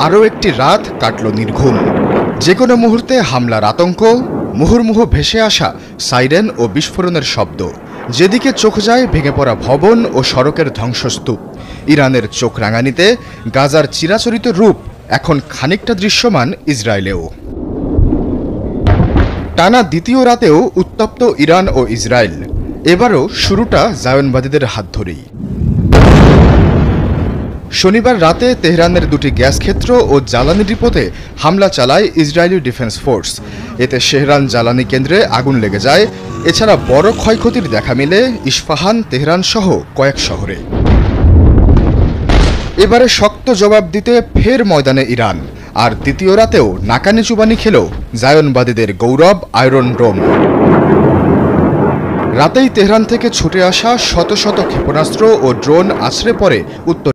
আরও একটি রাত কাটল নির্ঘুম। যে কোনো মুহূর্তে হামলার আতঙ্ক, মুহুর্মুহু ভেসে আসা সাইরেন ও বিস্ফোরণের শব্দ। যেদিকে চোখ যায় ভেঙে পড়া ভবন ও সড়কের ধ্বংসস্তূপ। ইরানের চোখ রাঙানিতে গাজার চিরাচরিত রূপ এখন খানিকটা দৃশ্যমান ইসরায়েলেও। টানা দ্বিতীয় রাতেও উত্তপ্ত ইরান ও ইসরায়েল। এবারও শুরুটা জায়নবাদীদের হাত ধরেই। শনিবার রাতে তেহরানের দুটি গ্যাস ক্ষেত্র ও জ্বালানি ডিপোতে হামলা চালায় ইসরায়েলি ডিফেন্স ফোর্স। এতে শেহরান জ্বালানি কেন্দ্রে আগুন লেগে যায়। এছাড়া বড় ক্ষয়ক্ষতির দেখা মিলে ইস্পাহান, তেহরান সহ কয়েক শহরে। এবারে শক্ত জবাব দিতে ফের ময়দানে ইরান। আর দ্বিতীয় রাতেও নাকানি চুবানি খেল জায়নবাদীদের গৌরব আয়রন ডোম। রাতেই তেহরান থেকে ছুটে আসা শত শত ক্ষেপণাস্ত্র ও ড্রোন আছড়ে পড়ে উত্তর